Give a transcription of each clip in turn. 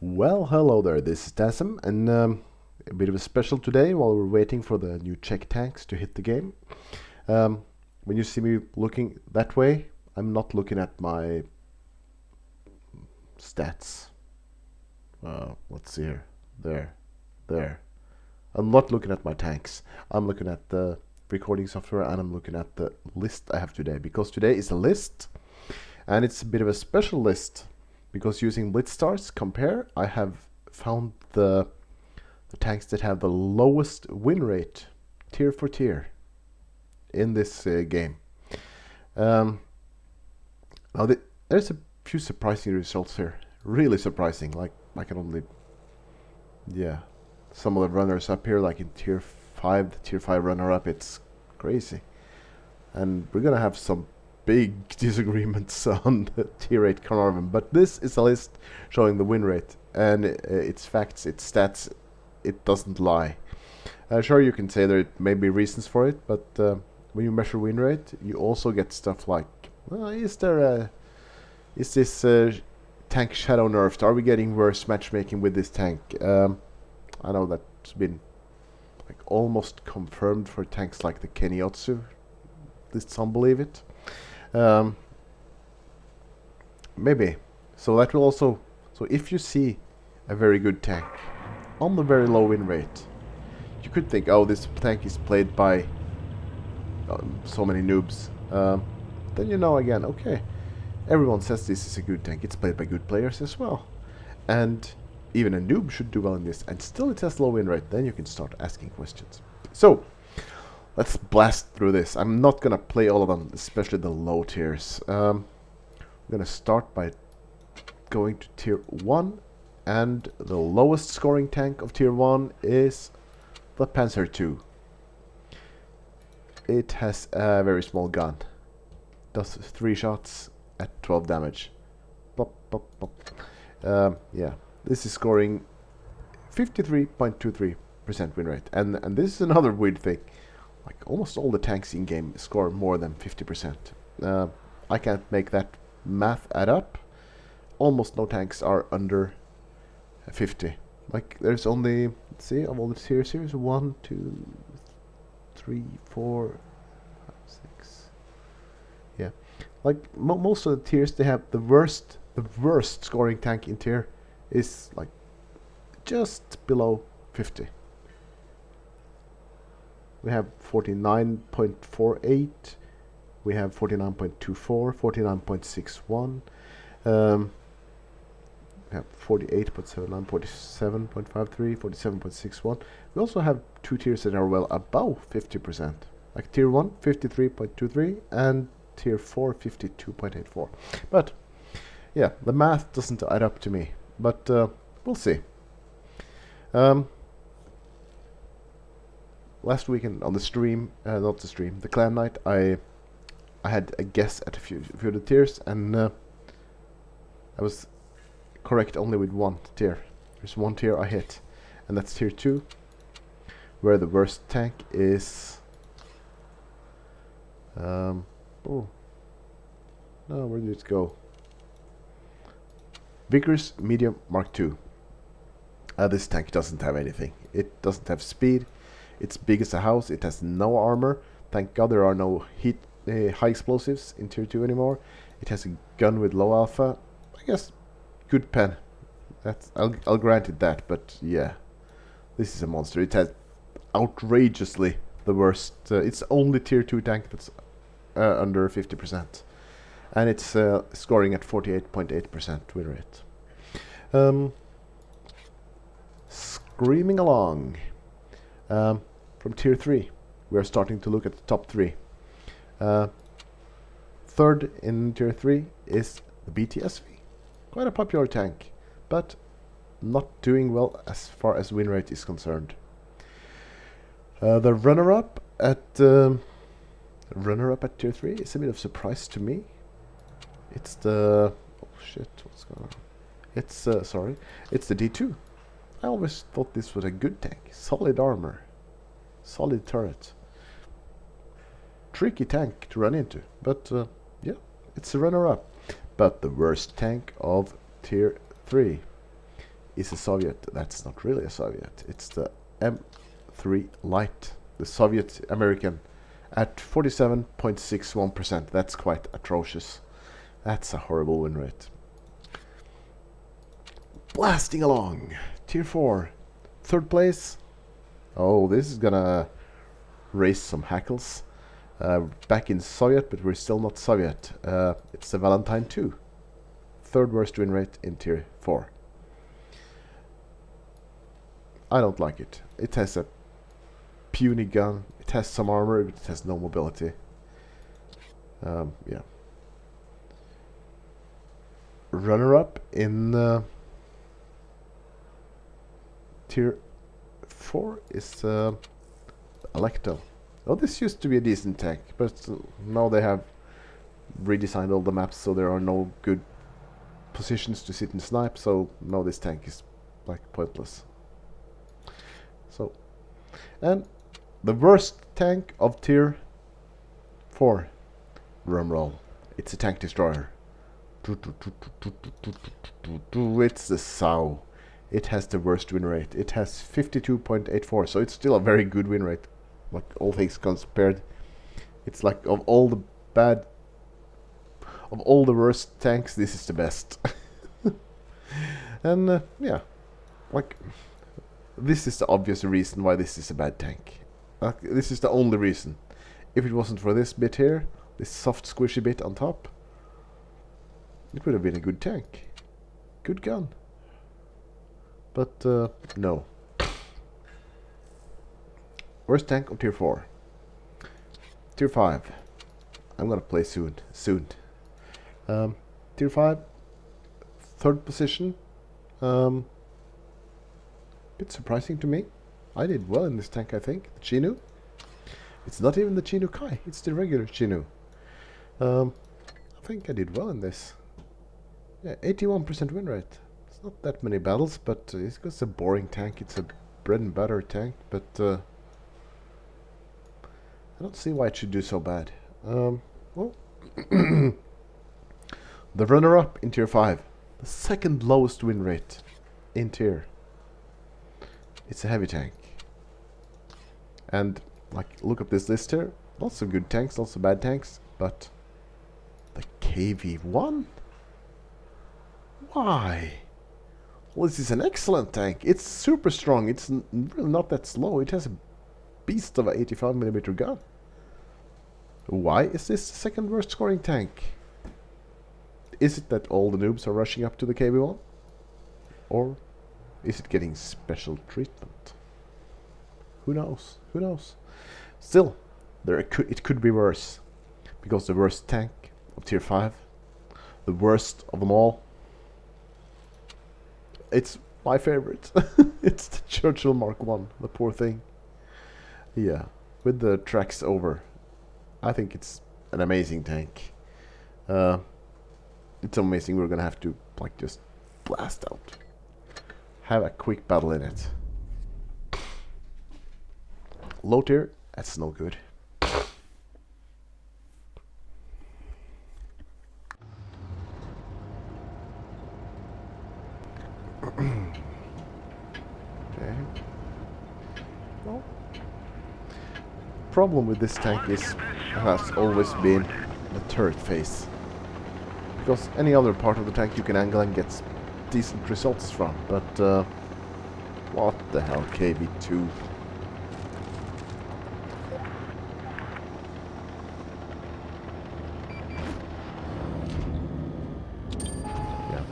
Well, hello there, this is Dassem, and a bit of a special today while we're waiting for the new Czech tanks to hit the game. Um, when you see me looking that way, I'm not looking at my stats. Let's see here. There. I'm not looking at my tanks. I'm looking at the recording software and I'm looking at the list I have today, because today is a list and it's a bit of a special list because using Blitz stars compare, I have found the tanks that have the lowest win rate tier for tier in this game. Um, now there's a few surprising results here, really surprising. Like I can only, yeah, some of the runners up here, like in tier 5, the tier 5 runner up, it's crazy. And we're gonna have some big disagreements on the tier 8 Carnarvon, but this is a list showing the win rate, and it's facts, it's stats, it doesn't lie. Sure, you can say there may be reasons for it, but when you measure win rate, you also get stuff like, is this tank shadow nerfed? Are we getting worse matchmaking with this tank? I know that's been like almost confirmed for tanks like the Keniyotsu. At least some believe it. Maybe. So that will also. So if you see a very good tank on the very low win rate, you could think, oh, this tank is played by so many noobs. Then you know again, okay, everyone says this is a good tank. It's played by good players as well, and even a noob should do well in this. And still, it has low win rate. Then you can start asking questions. So let's blast through this. I'm not gonna play all of them, especially the low tiers. I'm gonna start by going to tier 1, and the lowest scoring tank of tier 1 is the Panzer II. It has a very small gun. Does 3 shots at 12 damage. Pop, pop, pop. Yeah, this is scoring 53.23% win rate. And this is another weird thing. Like almost all the tanks in game score more than 50%. I can't make that math add up. Almost no tanks are under 50. Like there's only, let's see, of all the series, 1, 2, 3, 4, 5, 6. Yeah, like most of the tiers, they have the worst scoring tank in tier is like just below 50. We have 49.48, we have 49.24, 49.61, we have 48.79, 47.53, 47.61. We also have 2 tiers that are well above 50%, like tier 1, 53.23, and tier 4, 52.84. But yeah, the math doesn't add up to me, but we'll see. Last weekend on the stream, not the stream, the clan night, I had a guess at a few of the tiers, and I was correct only with one tier. There's one tier I hit, and that's tier 2, where the worst tank is. Oh, no, where did it go? Vigorous Medium Mark II. This tank doesn't have anything. It doesn't have speed. It's big as a house. It has no armor. Thank God there are no high explosives in tier 2 anymore. It has a gun with low alpha. I guess good pen. I'll grant it that. But yeah, this is a monster. It has outrageously the worst. It's only tier 2 tank that's under 50%, and it's scoring at 48.8% win rate. Screaming along. From tier 3, we are starting to look at the top 3. Third in tier 3 is the BTSV. Quite a popular tank, but not doing well as far as win rate is concerned. The runner-up at tier 3 is a bit of a surprise to me. It's the what's going on? It's it's the D2. I always thought this was a good tank. Solid armor, solid turret, tricky tank to run into, but yeah, it's a runner-up. But the worst tank of tier 3 is a Soviet. That's not really a Soviet. It's the M3 Light, the Soviet American, at 47.61%. That's quite atrocious. That's a horrible win rate. Blasting along. Tier 4. Third place. Oh, this is gonna raise some hackles. Back in Soviet, but we're still not Soviet. It's the Valentine 2. Third worst win rate in Tier 4. I don't like it. It has a puny gun. It has some armor, but it has no mobility. Yeah. Runner-up in Tier 4 is Alecto. Oh, this used to be a decent tank, but now they have redesigned all the maps, so there are no good positions to sit and snipe, so now this tank is like pointless. So, and the worst tank of Tier 4, drumroll, it's a tank destroyer. It's the SAO. It has the worst win rate. It has 52.84, so it's still a very good win rate. Like, all things compared, it's like of all the worst tanks, this is the best. And yeah, like, this is the obvious reason why this is a bad tank. This is the only reason. If it wasn't for this bit here, this soft squishy bit on top, it would have been a good tank. Good gun. But no. Worst tank of Tier 4. Tier 5. I'm gonna play soon. Tier 5. Third position. Bit surprising to me. I did well in this tank, I think. The Chinu. It's not even the Chinu Kai. It's the regular Chinu. I think I did well in this. Yeah, 81% win rate. It's not that many battles, but it's a boring tank. It's a bread and butter tank, but I don't see why it should do so bad. Well, the runner-up in Tier 5. The second lowest win rate in Tier. It's a heavy tank. And, like, look at this list here. Lots of good tanks, lots of bad tanks. But the KV-1? Why? Well, this is an excellent tank. It's super strong. It's really not that slow. It has a beast of a 85mm gun. Why is this the second worst scoring tank? Is it that all the noobs are rushing up to the KV-1? Or is it getting special treatment? Who knows? Who knows? Still, it could be worse. Because the worst tank of Tier 5, the worst of them all, it's my favorite. It's the Churchill Mark 1, the poor thing. Yeah, with the tracks over. I think it's an amazing tank. It's amazing. We're gonna have to, like, just blast out. Have a quick battle in it. Low tier, that's no good. Okay. Well, problem with this tank has always been the turret face. Because any other part of the tank you can angle and get decent results from, but what the hell, KV-2? Yeah.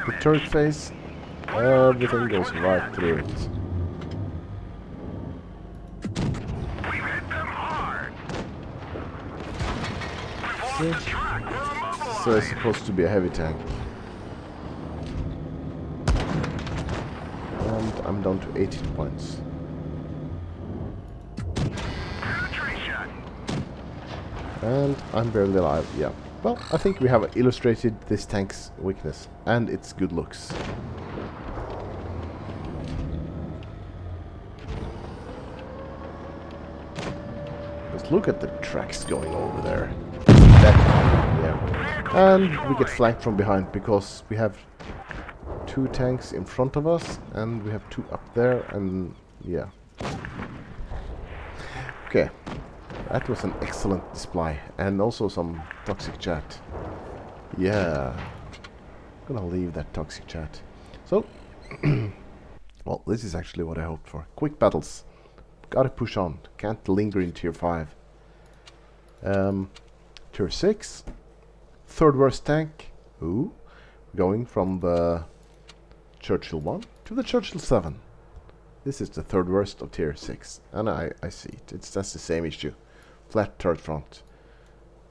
The turret face, everything goes right through it. So it's supposed to be a heavy tank. And I'm down to 80 points. And I'm barely alive, yeah. Well, I think we have illustrated this tank's weakness and its good looks. Just look at the tracks going over there. That, Yeah. And we get flanked from behind because we have 2 tanks in front of us and we have 2 up there, and yeah. Okay. That was an excellent display, and also some toxic chat. Yeah. Gonna leave that toxic chat. So, well, this is actually what I hoped for. Quick battles. Gotta push on. Can't linger in tier 5. Tier 6. Third worst tank. Ooh. Going from the Churchill 1 to the Churchill 7. This is the third worst of tier 6. And I see it. That's the same issue. Flat turret front.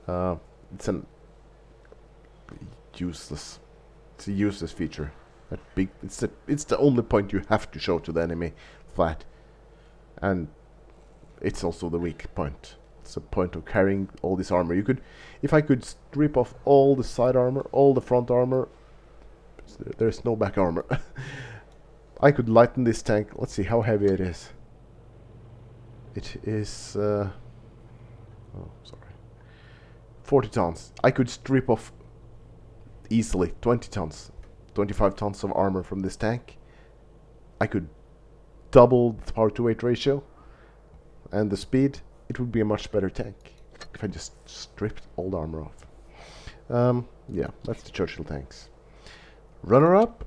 It's an useless. It's a useless feature. That big. It's the only point you have to show to the enemy. Flat. And it's also the weak point. It's a point of carrying all this armor. You could, if I could strip off all the side armor, all the front armor. There's no back armor. I could lighten this tank. Let's see how heavy it is. It is. Oh, sorry. 40 tons. I could strip off easily 20 tons, 25 tons of armor from this tank. I could double the power to weight ratio and the speed. It would be a much better tank if I just stripped all the armor off. Yeah, that's the Churchill tanks. Runner up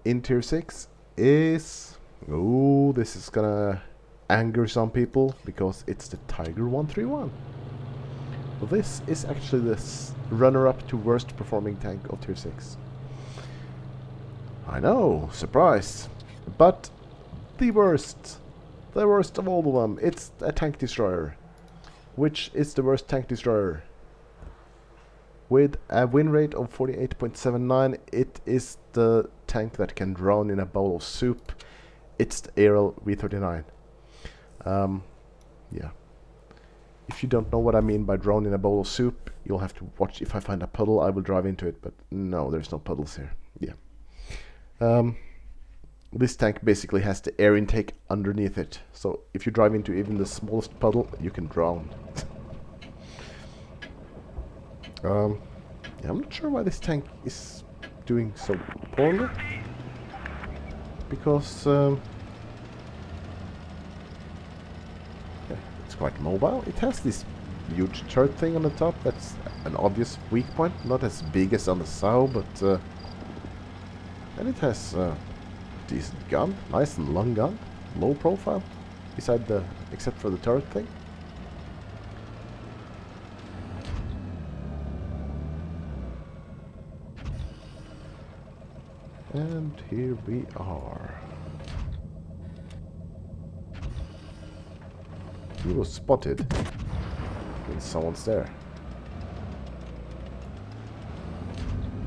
in tier 6 is... Oh, this is gonna anger some people because it's the Tiger 131. Well, this is actually the runner-up to worst performing tank of tier 6. I know, surprise. But the worst of all of them, it's a tank destroyer. Which is the worst tank destroyer? With a win rate of 48.79, it is the tank that can drown in a bowl of soup. It's the Aerial V39. Yeah. If you don't know what I mean by drown in a bowl of soup, you'll have to watch. If I find a puddle, I will drive into it, but no, there's no puddles here. Yeah. This tank basically has the air intake underneath it, so if you drive into even the smallest puddle, you can drown. Yeah, I'm not sure why this tank is doing so poorly, because yeah, it's quite mobile. It has this huge turret thing on the top. That's an obvious weak point, not as big as on the SAO, but and it has a decent gun, nice and long gun, low profile, except for the turret thing. And here we are. He was spotted. Means someone's there.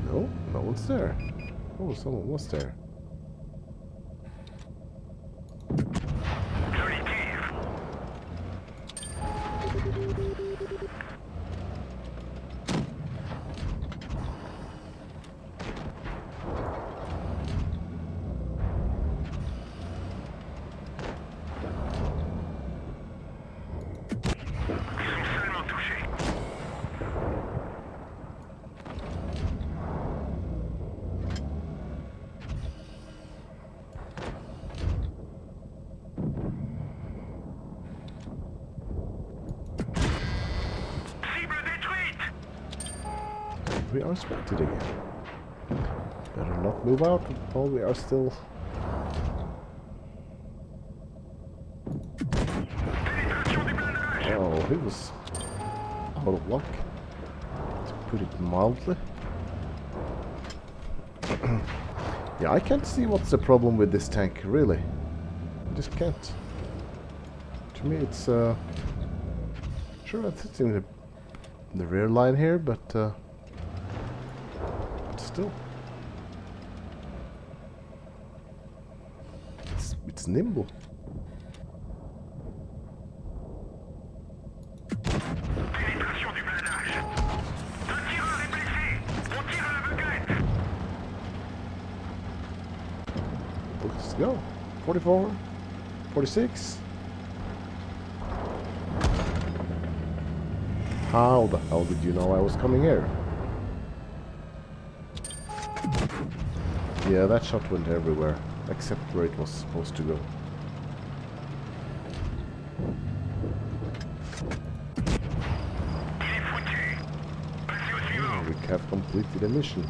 No, no one's there. Oh, someone was there. We are spotted again. Better not move out while we are still... Oh, he was out of luck, to put it mildly. Yeah, I can't see what's the problem with this tank, really. I just can't. To me it's... Sure, it's in the rear line here, but... Still, it's nimble. Let's go. 44, 46. How the hell did you know I was coming here? Yeah, that shot went everywhere, except where it was supposed to go. Oh, we have completed the mission.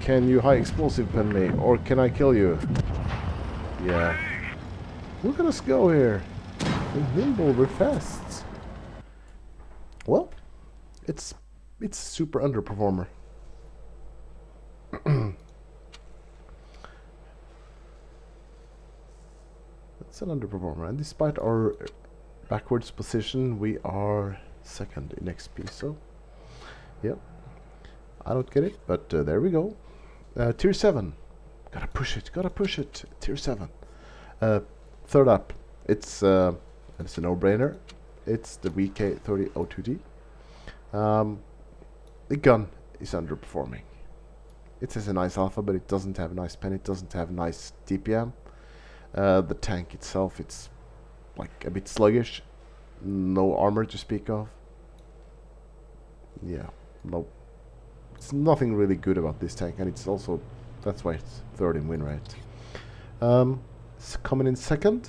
Can you high explosive pen me, or can I kill you? Yeah. Look at us go here. We're nimble, we're fast. Well, it's super underperformer. It's an underperformer, and despite our backwards position, we are second in XP. So, yep. I don't get it, but there we go. Tier 7. Gotta push it, gotta push it. Tier 7. Third up, it's a no-brainer. It's the VK3002D. The gun is underperforming. It has a nice alpha, but it doesn't have a nice pen. It doesn't have a nice DPM. The tank itself, it's like a bit sluggish. No armor to speak of. Yeah, no. It's nothing really good about this tank, and it's also, that's why it's third in win rate. Coming in second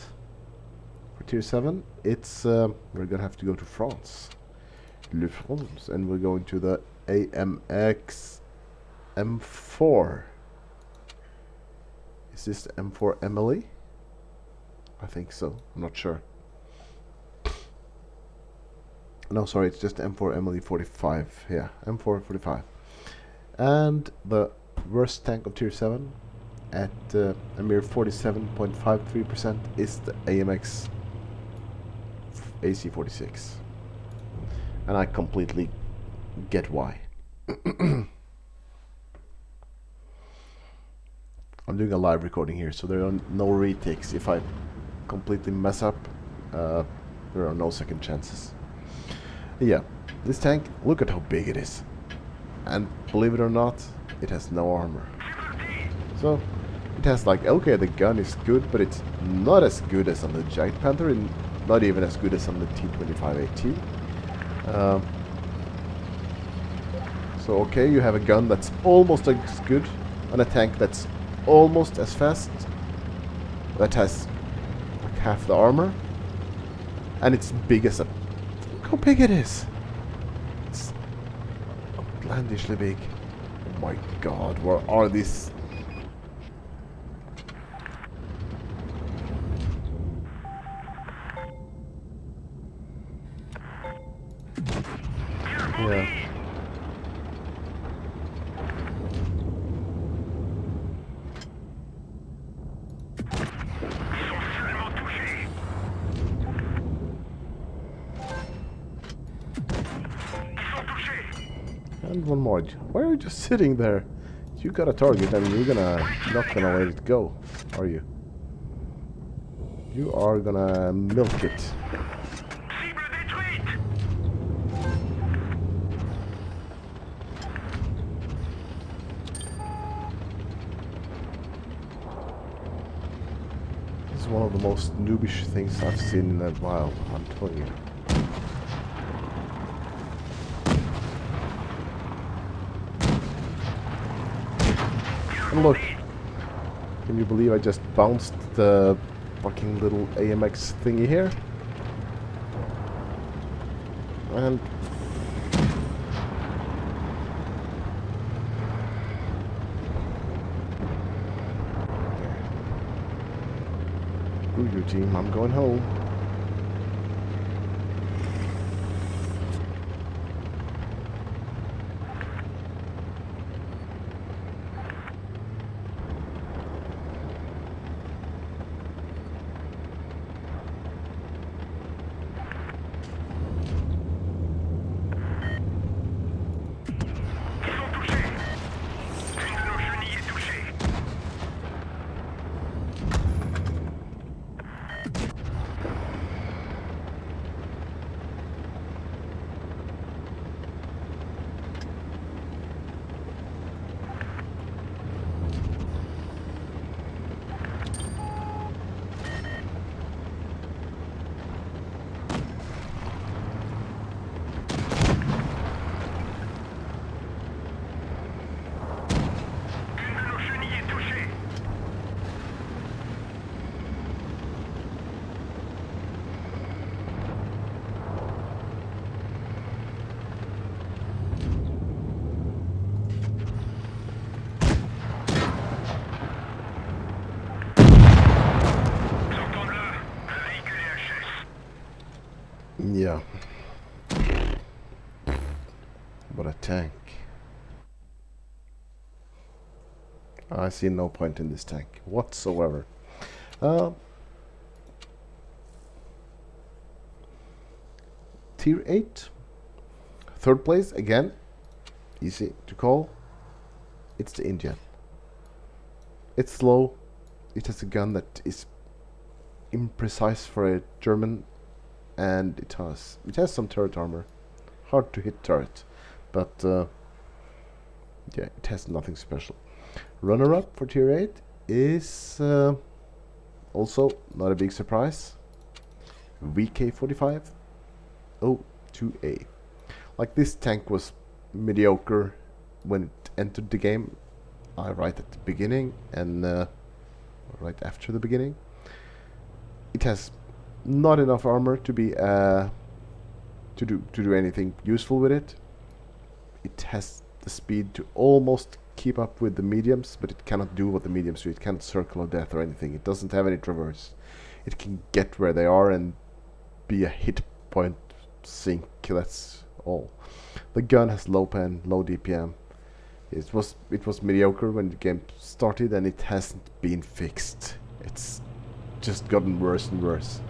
for tier 7, it's we're gonna have to go to France, Le France, and we're going to the AMX M4. Is this the M4 Emily? I think so. I'm not sure. No, sorry, it's just M4 Emily 45. Yeah, M4 45. And the worst tank of tier 7 at a mere 47.53% is the AMX AC46. And I completely get why. I'm doing a live recording here, so there are no retakes. If I completely mess up, there are no second chances. Yeah, this tank, look at how big it is. And believe it or not, it has no armor. So, it has like, okay, the gun is good, but it's not as good as on the Giant Panther, and not even as good as on the T25AT. So, okay, you have a gun that's almost as good, and a tank that's almost as fast, that has like half the armor, and it's big as a... Look how big it is! It's outlandishly big. Oh my god, where are these? Yeah. And one more. Why are you just sitting there? You got a target and you're not gonna let it go, are you? You are gonna milk it. This is one of the most noobish things I've seen in a while, I'm telling you. And look, can you believe I just bounced the fucking little AMX thingy here? And... Screw you, team, I'm going home. Yeah. What a tank. I see no point in this tank whatsoever. Tier 8. Third place, again. Easy to call. It's the Indian. It's slow. It has a gun that is imprecise for a German. And it has some turret armor. Hard to hit turret. But yeah, it has nothing special. Runner-up for tier 8 is also not a big surprise. VK45 O2A. Like, this tank was mediocre when it entered the game, right at the beginning and right after the beginning. It has not enough armor to be to do anything useful with it. It has the speed to almost keep up with the mediums, but it cannot do what the mediums do. It can't circle of death or anything. It doesn't have any traverse. It can get where they are and be a hit point sink. That's all. The gun has low pen, low DPM. It was mediocre when the game started, and it hasn't been fixed. It's just gotten worse and worse.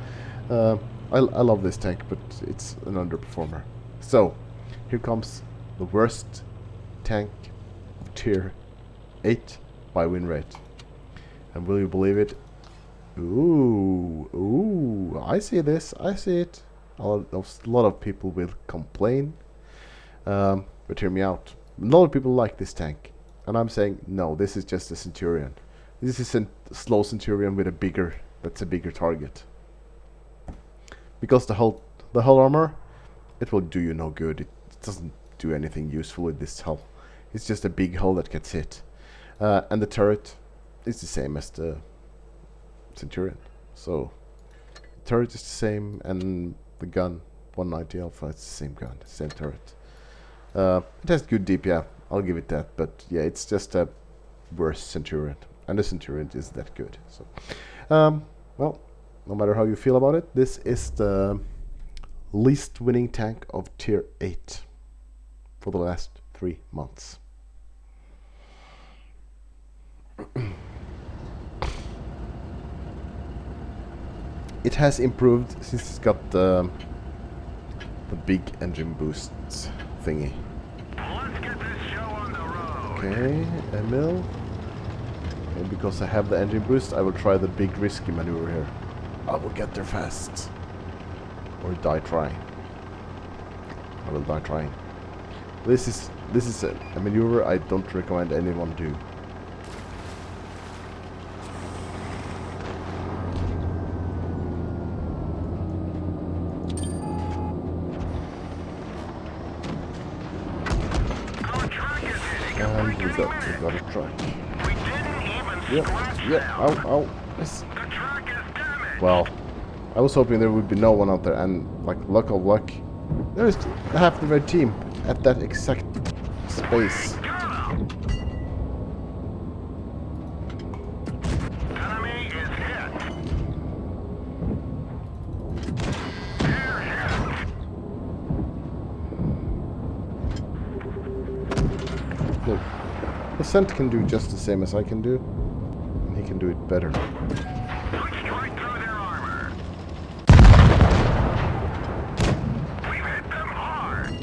I love this tank, but it's an underperformer. So here comes the worst tank of tier 8 by win rate. And will you believe it? Ooh, I see this, I see it. A lot of people will complain, but hear me out. A lot of people like this tank, and I'm saying no, this is just a Centurion. This is a slow Centurion with a bigger target. Because the hull armor, it will do you no good. It doesn't do anything useful with this hull. It's just a big hull that gets hit. And the turret is the same as the Centurion. So the turret is the same, and the gun 190 Alpha, it's the same gun, same turret. It has good DPM, I'll give it that, but yeah, it's just a worse Centurion, and the Centurion isn't that good. So well, no matter how you feel about it, this is the least winning tank of tier 8 for the last 3 months. It has improved since it's got the big engine boost thingy. Let's get this show on the road. Okay, Emil. And because I have the engine boost, I will try the big risky maneuver here. I will get there fast. Or die trying. I will die trying. This is a maneuver I don't recommend anyone do. And we got a truck. We didn't even scratch Yeah, ow. Yes. The truck is damaged. Well, I was hoping there would be no one out there, and like luck of luck, there is half the red team at that exact space. Enemy is hit. They're hit. Look, the Cent can do just the same as I can do, and he can do it better. Punched right through their armor. We've hit them hard.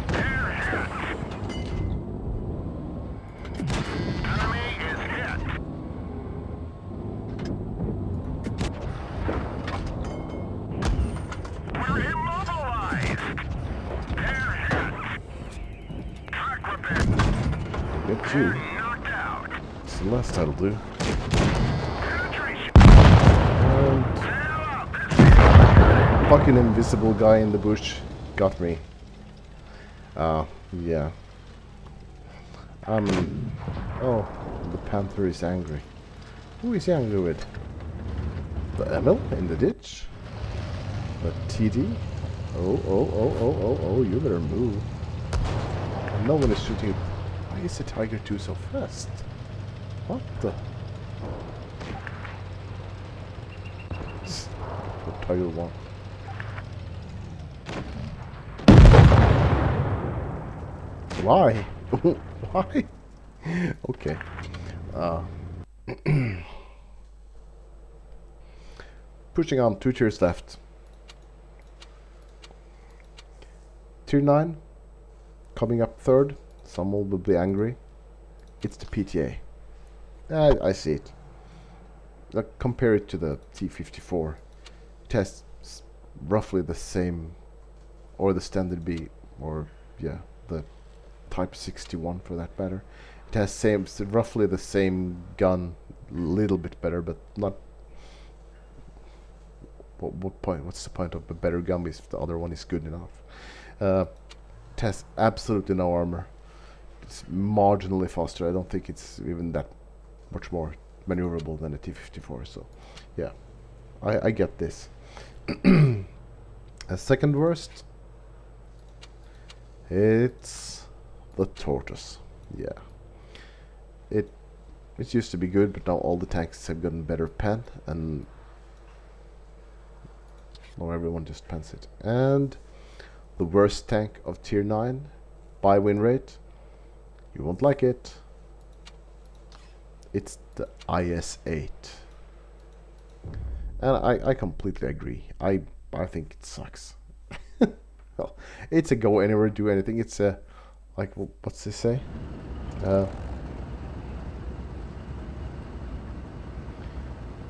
They're hit. Enemy is hit. We're immobilized. They're hit. Track repair. Get you. Knocked out. It's the last that'll do. Penetration. And Sail out. This fucking invisible guy in the bush got me. Yeah. Oh, the Panther is angry. Who is he angry with? The Emil in the ditch? The TD? Oh, you better move. No one is shooting. Why is the Tiger 2 so fast? What the? What Tiger 1? Why? Why? Okay. Pushing on, 2 tiers left. Tier 9, coming up third. Someone will be angry. It's the PTA. I see it. Like, compare it to the T54. It has roughly the same, or the standard B, or yeah, the Type 61 for that matter. It has roughly the same gun, little bit better, but not. What point? What's the point of a better gun if the other one is good enough? It has absolutely no armor. It's marginally faster. I don't think it's even that much more maneuverable than the T54. So, yeah, I get this. A second worst, it's the Tortoise. Yeah, it used to be good, but now all the tanks have gotten better pen, and now everyone just pens it. And the worst tank of tier 9 by win rate, you won't like it. It's the IS-8. And I completely agree. I think it sucks. Well, it's a go anywhere, do anything. It's a, like, what's this say?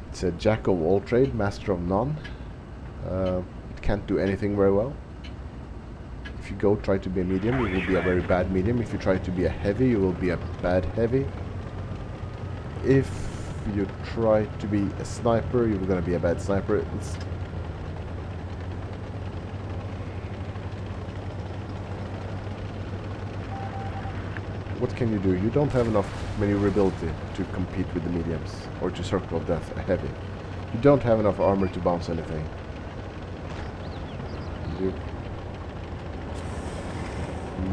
It's a jack of all trade, master of none. It can't do anything very well. If you go try to be a medium, you will be a very bad medium. If you try to be a heavy, you will be a bad heavy. If you try to be a sniper, you're gonna be a bad sniper. What can you do? You don't have enough maneuverability to compete with the mediums or to circle of death a heavy. You don't have enough armor to bounce anything.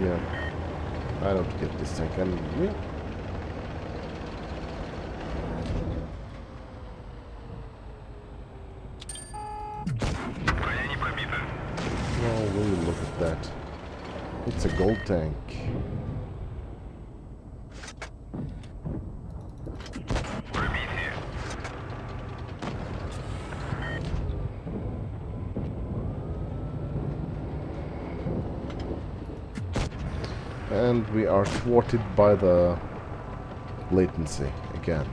Yeah, I don't get this tank. And oh, will you look at that? It's a gold tank. And we are thwarted by the latency again.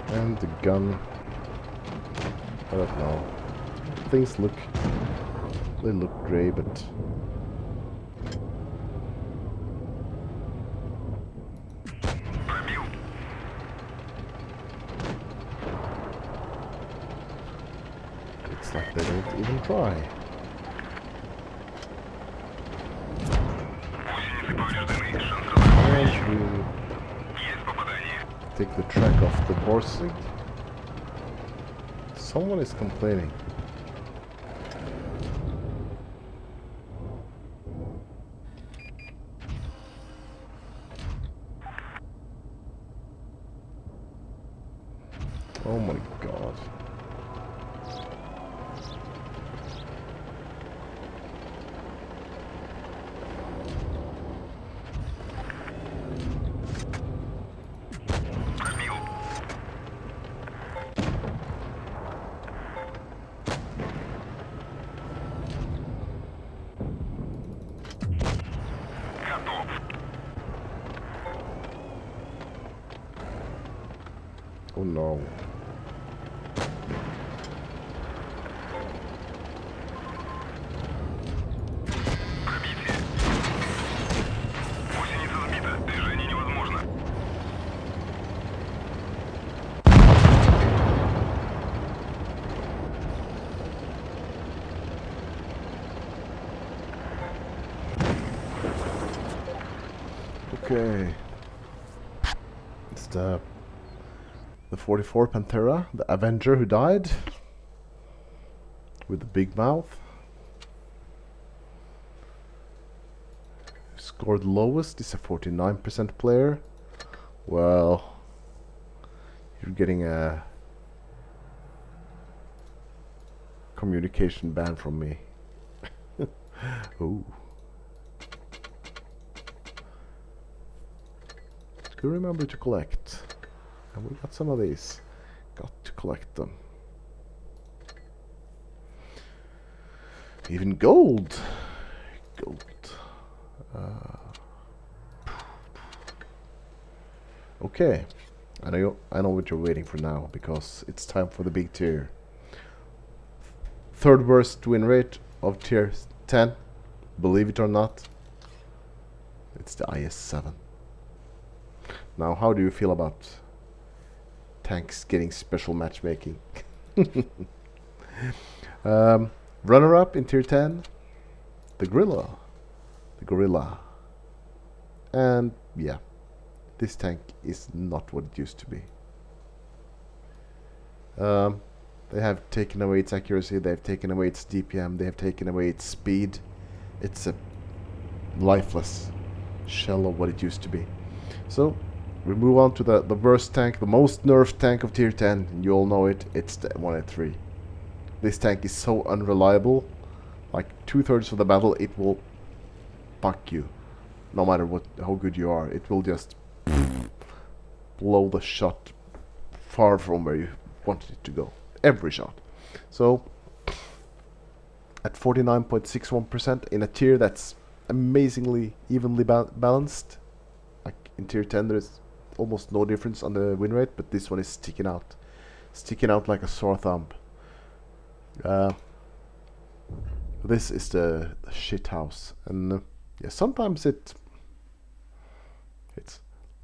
And the gun, I don't know. Things look, they look grey, but it's like they don't even try. And we take the track off the Borsig. Someone is complaining. Oh my god. Oh no. Okay. Stop. The 44 Panthera, the Avenger who died. With the big mouth. Scored lowest is a 49% player. Well, you're getting a communication ban from me. Ooh. Do remember to collect. And we got some of these. Got to collect them. Even gold. Gold. Okay. I know what you're waiting for now, because it's time for the big tier. Third worst win rate of tier 10. Believe it or not. It's the IS-7. Now, how do you feel about tanks getting special matchmaking? Runner-up in tier 10, the Gorilla. And yeah, this tank is not what it used to be. They have taken away its accuracy, they've taken away its DPM, they have taken away its speed. It's a lifeless shell of what it used to be. So we move on to the worst tank, the most nerfed tank of tier 10, and you all know it, it's the 183. This tank is so unreliable, like 2/3 of the battle it will fuck you. No matter how good you are, it will just blow the shot far from where you wanted it to go. Every shot. So, at 49.61% in a tier that's amazingly evenly balanced. Like in tier 10 there's almost no difference on the win rate, but this one is sticking out. Sticking out like a sore thumb. This is the shit house, and yeah, sometimes it's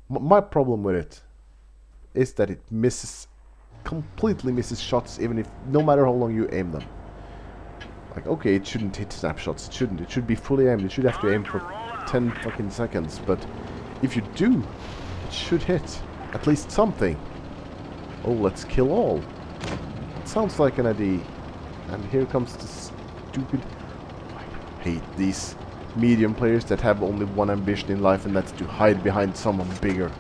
my problem with it is that it completely misses shots, even if no matter how long you aim them. Like, okay, it shouldn't hit snapshots, it should be fully aimed, it should have to aim for 10 fucking seconds, but if you do, it should hit at least something. Oh, let's kill all. It sounds like an idea. And here comes this stupid... I hate these medium players that have only one ambition in life, and that's to hide behind someone bigger.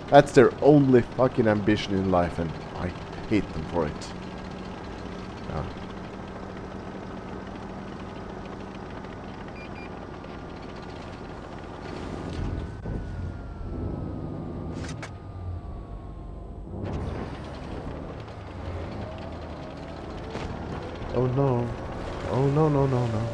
That's their only fucking ambition in life, and I hate them for it. Oh no. Oh no, no, no, no.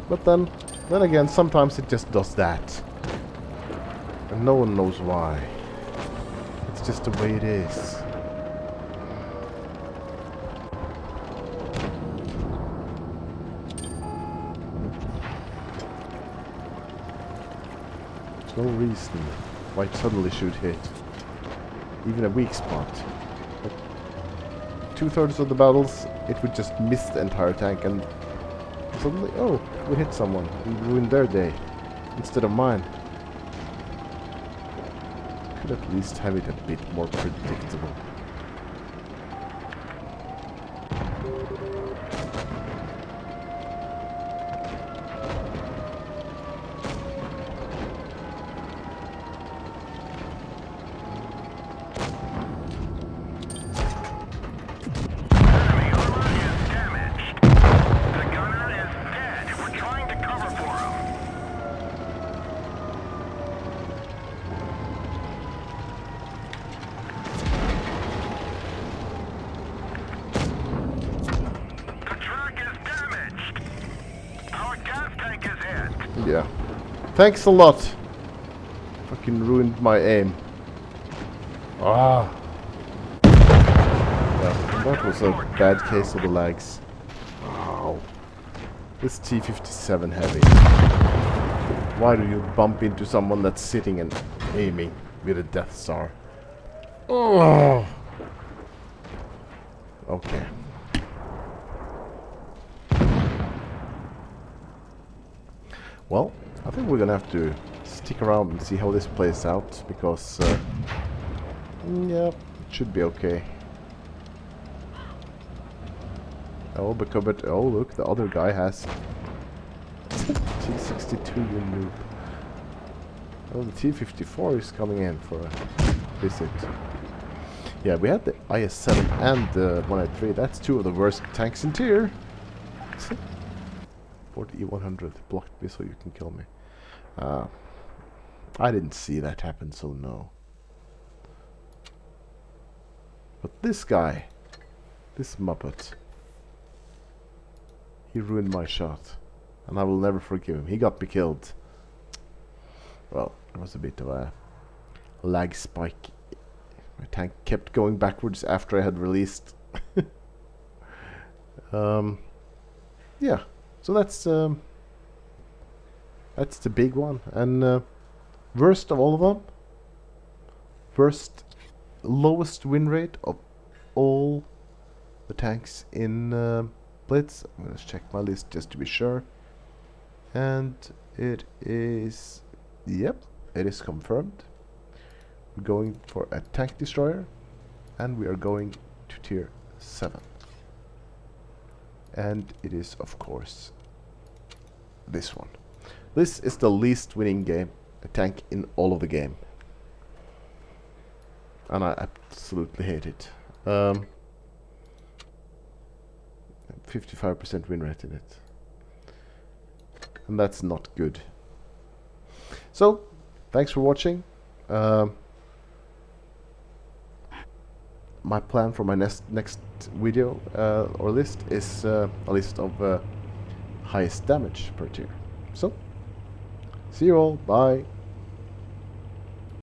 But then again, sometimes it just does that. And no one knows why. It's just the way it is. No reason why it suddenly should hit. Even a weak spot. But 2/3 of the battles, it would just miss the entire tank, and suddenly, oh, we hit someone. We ruined their day. Instead of mine. Could at least have it a bit more predictable. Yeah. Thanks a lot. Fucking ruined my aim. Ah. Yeah, that was a bad case of the legs. Wow. This T-57 heavy. Why do you bump into someone that's sitting and aiming with a Death Star? Oh. Okay. gonna have to stick around and see how this plays out, because yeah, it should be okay. Oh, but oh look, the other guy has T62 in loop. Oh, the T54 is coming in for a visit. Yeah, we had the IS-7 and the 183. That's two of the worst tanks in tier. 40 E100 blocked me so you can kill me. I didn't see that happen, so no. But this guy, this Muppet, he ruined my shot, and I will never forgive him. He got me killed. Well, there was a bit of a lag spike. My tank kept going backwards after I had released. Yeah, so that's the big one. And worst of all of them, lowest win rate of all the tanks in Blitz. I'm gonna check my list just to be sure, and it is, yep, it is confirmed. We're going for a tank destroyer, and we are going to tier 7. And it is, of course, this one. This is the least winning game, a tank in all of the game. And I absolutely hate it. 55% win rate in it. And that's not good. So, thanks for watching. My plan for my next video or list is a list of highest damage per tier. So, see you all. Bye.